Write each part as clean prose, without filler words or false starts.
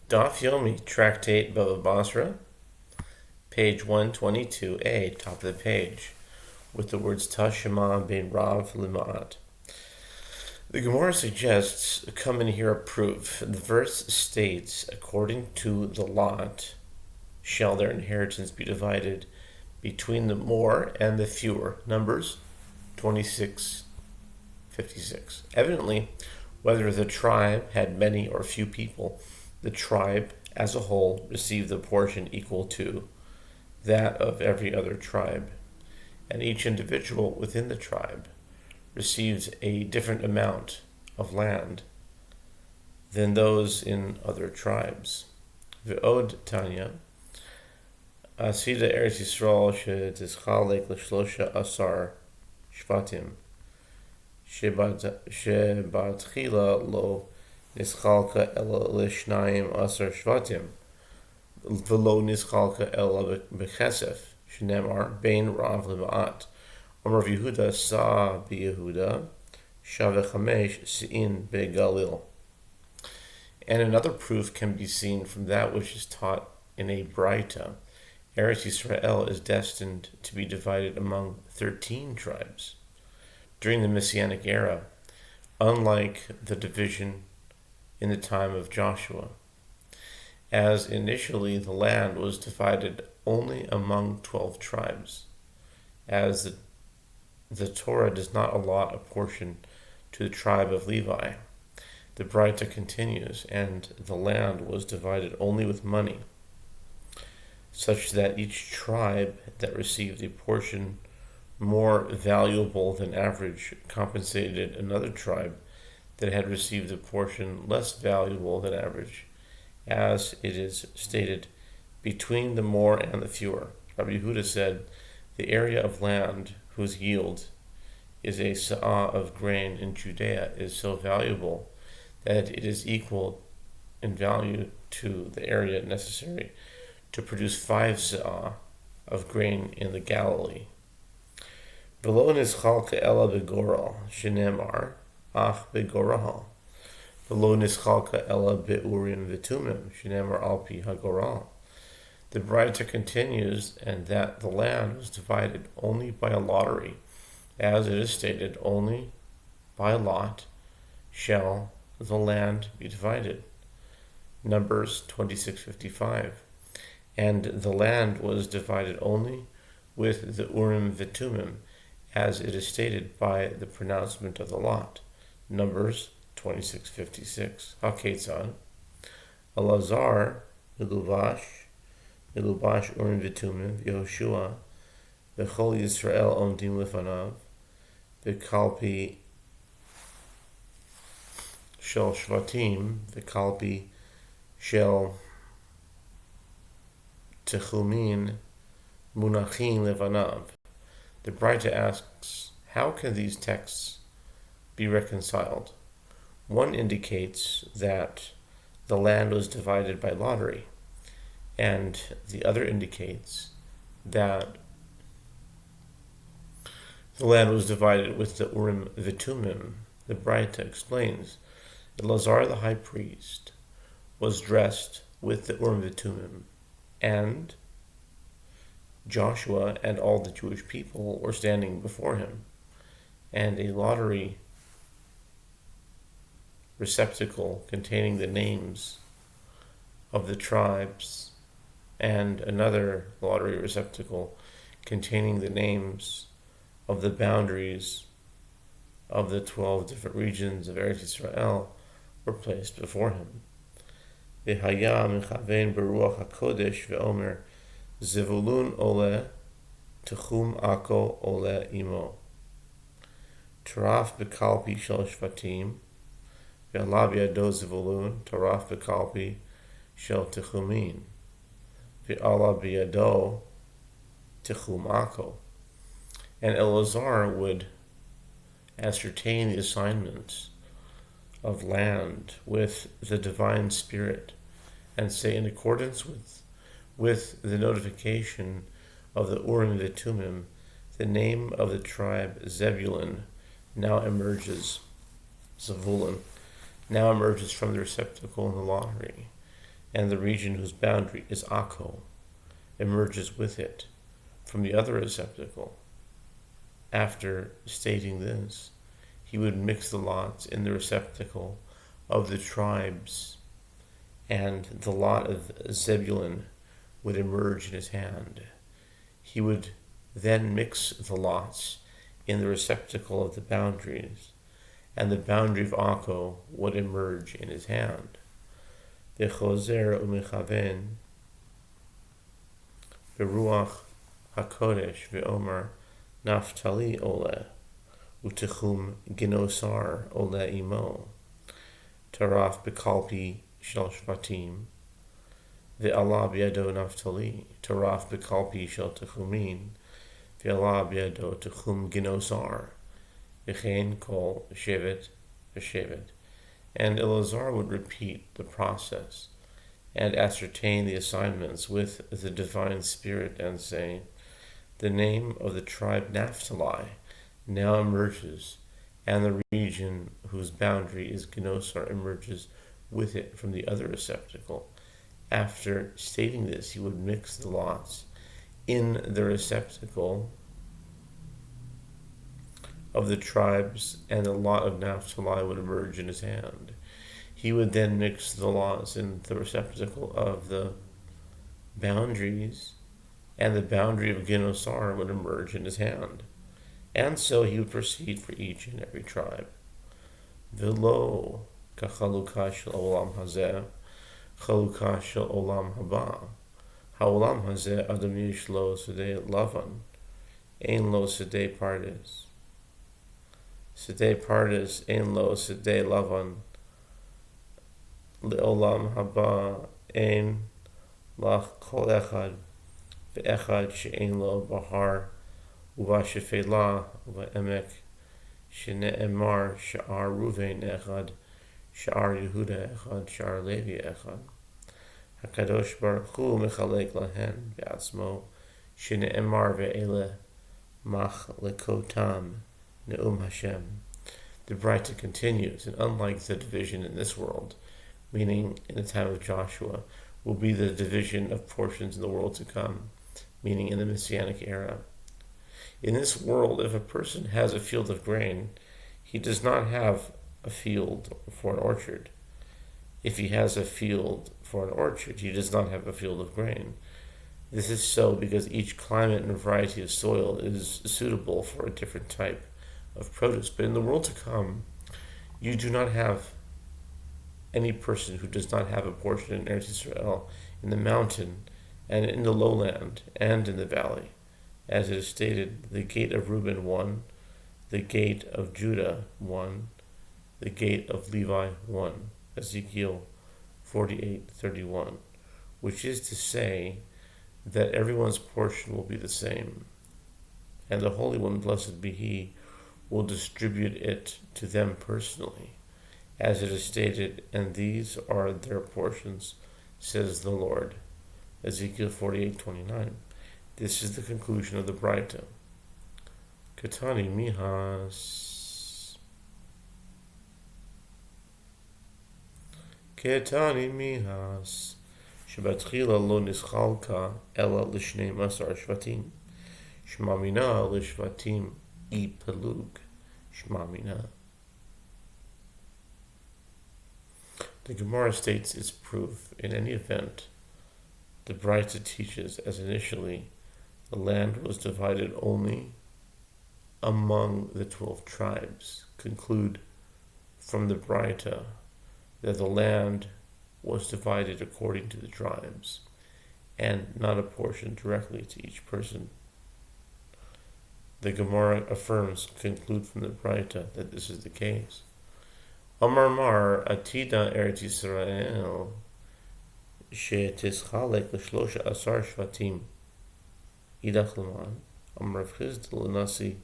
Daf Yomi, Tractate Bava Batra, page 122a, top of the page, with the words Tashema ben Rav Lima'at. The Gemara suggests, come and hear a proof. The verse states, according to the lot, shall their inheritance be divided between the more and the fewer. Numbers 26:56. Evidently, whether the tribe had many or few people, the tribe as a whole received a portion equal to that of every other tribe, and each individual within the tribe receives a different amount of land than those in other tribes. Ve'od Tanya, Asida Eretz Yisrael she'tizchalek l'shlosha asar shvatim, shebatchila lo nischalka ela l'shnayim asar shvatim, v'lo nischalka ela b'chesef, shenemar bein Rav Lima'at. Rav Yehuda sa b'Yehuda, shave chamesh sein beGalil. And another proof can be seen from that which is taught in a Braita. Eretz Yisrael is destined to be divided among 13 tribes. During the Messianic era, unlike the division in the time of Joshua, as initially the land was divided only among 12 tribes, as the Torah does not allot a portion to the tribe of Levi. The Batra continues, and the land was divided only with money, such that each tribe that received a portion more valuable than average compensated another tribe that had received a portion less valuable than average, as it is stated, between the more and the fewer. Rabbi Yehuda said, the area of land whose yield is a sa'ah of grain in Judea is so valuable that it is equal in value to the area necessary to produce 5 sa'ah of grain in the Galilee. V'lo nischalka ela begoral, shenemar, ach begoral. V'lo nischalka ela beurim v'tumim, shenemar alpi hagoral. The Braita continues, and that the land was divided only by a lottery, as it is stated, only by a lot shall the land be divided. Numbers 26:55. And the land was divided only with the Urim V'Tumim, as it is stated by the pronouncement of the lot. Numbers 26:56. HaKetzad, Elazar, Milubash Urim V'Tumim, Yehoshua, V'chol Yisrael Omdim Lefanav, V'kalpi Shel Shvatim, V'kalpi Shel Techumin, Munachin Levanav. The Braita asks, how can these texts be reconciled? One indicates that the land was divided by lottery, and the other indicates that the land was divided with the Urim V'Tumim. The Braita explains, Elazar the high priest was dressed with the Urim V'Tumim, and Joshua and all the Jewish people were standing before him, and a lottery receptacle containing the names of the tribes and another lottery receptacle containing the names of the boundaries of the 12 different regions of Eretz Yisrael were placed before him. V'haya mechavein beruach hakodesh ve'omer Zevulun ole techum ako ole imo. Taraf bekalpi shel shvatim ve'alav yado Zevulun taraf bekalpi shel techumin ve'alav yado techum ako. And Elazar would ascertain the assignments of land with the divine spirit and say, in accordance with the notification of the Urim V'Tumim, the name of the tribe Zebulun now emerges, Zavulun, now emerges from the receptacle in the lottery, and the region whose boundary is Akko emerges with it from the other receptacle. After stating this, he would mix the lots in the receptacle of the tribes, and the lot of Zebulun would emerge in his hand. He would then mix the lots in the receptacle of the boundaries, and the boundary of Akko would emerge in his hand. V'chozer u'mechaven beruach hakodesh ve'omar Naftali ole utechum ginosar ole imo taraf bekalpi shel shvatim ve'ala b'yado Naftali taraf bekalpi shel techumin ve'ala b'yado techum ginosar v'chein kol shevet v'shevet. And Elazar would repeat the process and ascertain the assignments with the divine spirit and say, the name of the tribe Naphtali now emerges, and the region whose boundary is Ginosar emerges with it from the other receptacle. After stating this, he would mix the lots in the receptacle of the tribes, and the lot of Naphtali would emerge in his hand. He would then mix the lots in the receptacle of the boundaries, and the boundary of Ginosar would emerge in his hand. And so he would proceed for each and every tribe. V'lo k'chaluka shel olam hazeh, chaluka shel olam haba. Ha'olam hazeh adam yesh lo sedei lavan, ein lo sedei pardes. Sedei pardes, ein lo sedei lavan, le'olam haba, ein lach kol echad, ve'echad she'ein lo bahar, uva shefela, uva emek, she'ne'emar sha'ar Ruvain echad, sha'ar Yehuda echad, sha'ar Levi echad. HaKadosh Baruch Hu mechalek lahen be'atzmo, she'ne'emar ve'ele mach lekotam ne'um Hashem. The Batra continues, and unlike the division in this world, meaning in the time of Joshua, will be the division of portions in the world to come, meaning in the Messianic era. In this world, if a person has a field of grain, he does not have a field for an orchard. If he has a field for an orchard, he does not have a field of grain. This is so because each climate and variety of soil is suitable for a different type of produce. But in the world to come, you do not have any person who does not have a portion in Eretz Israel, in the mountain, and in the lowland, and in the valley. As it is stated, the gate of Reuben 1, the gate of Judah 1, the gate of Levi 1, Ezekiel 48:31, which is to say that everyone's portion will be the same, and the Holy One, blessed be He, will distribute it to them personally, as it is stated, and these are their portions, says the Lord. Ezekiel 48:29. This is the conclusion of the Batra. Katani mihas. Katani mihas. Shebatchila lo nischalka ela lishnei masar shvatim. Shmamina lishvatim I pelug. Shmamina. The Gemara states its proof. In any event, the Batra teaches as initially the land was divided only among the 12 tribes. Conclude from the Batra that the land was divided according to the tribes and not apportioned directly to each person. The Gemara affirms, conclude from the Batra, that this is the case. Amar Mar Atida Eretz Yisrael she'tischalek l'shlosha asar shvatim idach l'man Amar Rav Chisda l'nasi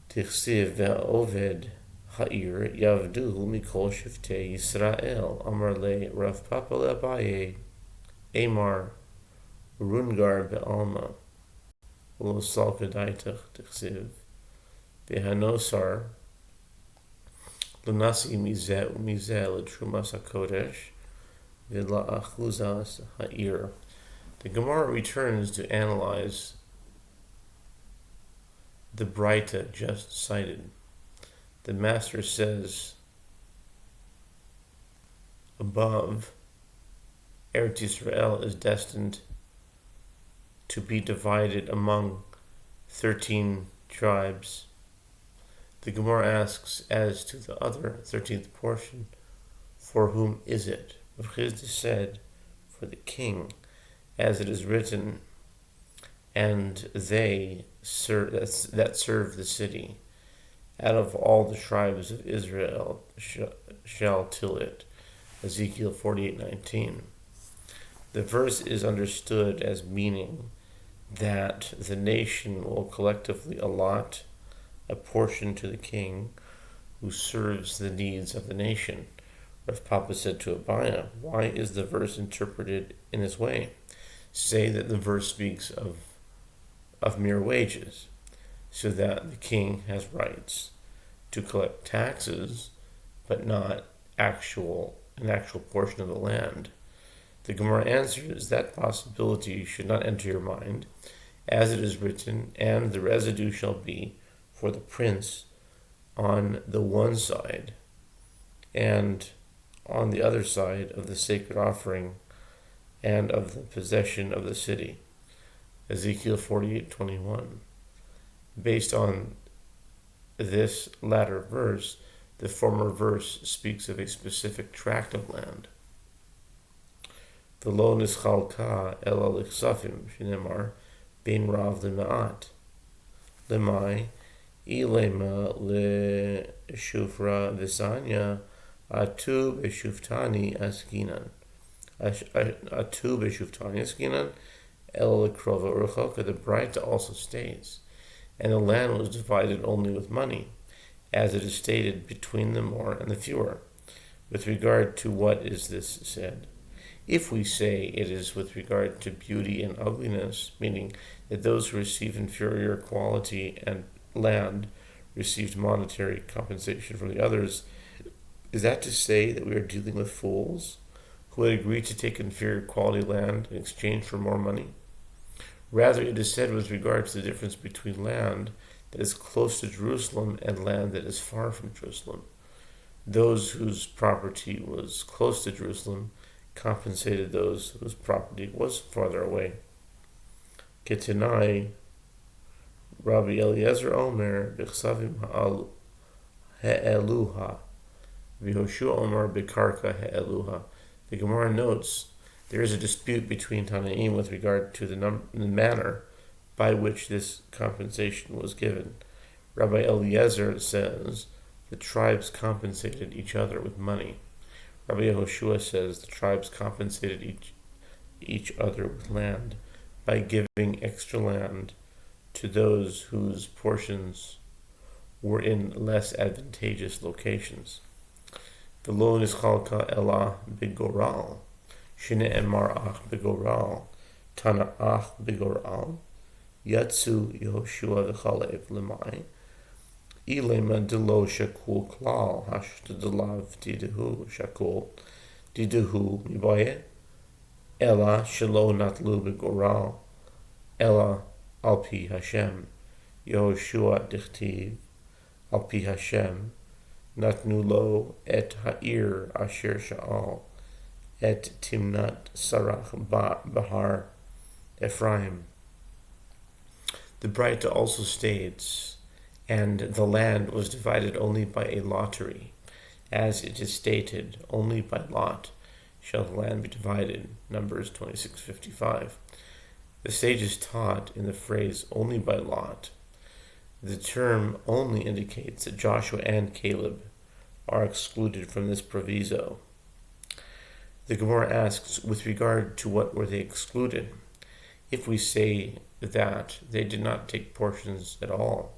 tichsiv ve'oved ha'ir yavdu mikol shiftei Yisrael Amar le Rav Papa le'abaye Amar rungar be'alma lo salka daitach tichsiv ve'hanosar l'nasi mizeh u'mizeh l'trumas ha'kodesh v'la'achluzas ha'ir. The Gemara returns to analyze the Braita just cited. The Master says above, Eretz Yisrael is destined to be divided among 13 tribes. The Gemara asks, as to the other 13th portion, for whom is it? Rav Chisda said, for the king, as it is written, and they that serve the city, out of all the tribes of Israel shall till it. Ezekiel 48:19. The verse is understood as meaning that the nation will collectively allot a portion to the king who serves the needs of the nation. Rav Papa said to Abaya, why is the verse interpreted in this way? Say that the verse speaks of mere wages, so that the king has rights to collect taxes, but not an actual portion of the land. The Gemara answers that possibility should not enter your mind, as it is written, and the residue shall be for the prince on the one side, and on the other side of the sacred offering and of the possession of the city. Ezekiel 48:21. Based on this latter verse, the former verse speaks of a specific tract of land. V'lo nischalka ela l'chsafim, shenemar, ben rav l'ma'at. Lemai, ilema l'shufra v'sanya, atu b'shuftani askinan. Atu b'shuftani askinan, ela l'krova urchoka. The Braita also states, and the land was divided only with money, as it is stated, between the more and the fewer. With regard to what is this said? If we say it is with regard to beauty and ugliness, meaning that those who receive inferior quality and land received monetary compensation from the others, is that to say that we are dealing with fools who would agree to take inferior quality land in exchange for more money? Rather, it is said with regard to the difference between land that is close to Jerusalem and land that is far from Jerusalem. Those whose property was close to Jerusalem compensated those whose property was farther away. Ketenai, Rabbi Eliezer Omer, B'chsavim ha'eluha, Yehoshua Omer B'karka ha'eluha. The Gemara notes there is a dispute between Tanaim with regard to the manner by which this compensation was given. Rabbi Eliezer says the tribes compensated each other with money. Rabbi Yehoshua says the tribes compensated each other with land by giving extra land to those whose portions were in less advantageous locations. V'lo nischalka ela b'goral, shene'emar ach b'goral, tana ach b'goral, yatsu Yehoshua v'chalev lemai, ilema delo shakul klal, hashtadalav didahu shakul, didahu mibaye, ela shelo natlu b'goral, ela alpi Hashem, Yehoshua dichtiv, alpi Hashem, natnu lo et ha'ir asher sha'al, et timnat sarach bahar Ephraim. The Braita also states, and the land was divided only by a lottery, as it is stated, only by lot shall the land be divided. Numbers 26:55. The sages taught in the phrase only by lot. The term only indicates that Joshua and Caleb are excluded from this proviso. The Gemara asks, with regard to what were they excluded? If we say that they did not take portions at all,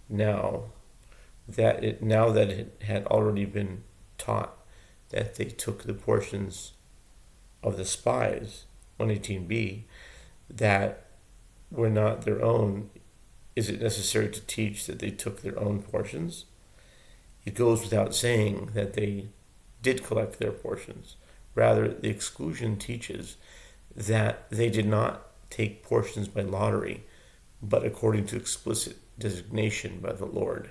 now that it had already been taught that they took the portions of the spies, 118b, that were not their own, is it necessary to teach that they took their own portions? It goes without saying that they did collect their portions. Rather, the exclusion teaches that they did not take portions by lottery, but according to explicit designation by the Lord.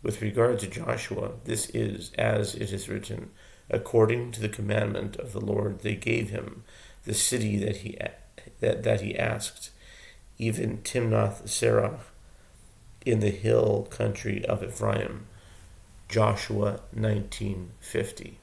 With regard to Joshua, this is, as it is written, according to the commandment of the Lord they gave him the city that he asked, even Timnath Serach in the hill country of Ephraim. Joshua 19:50.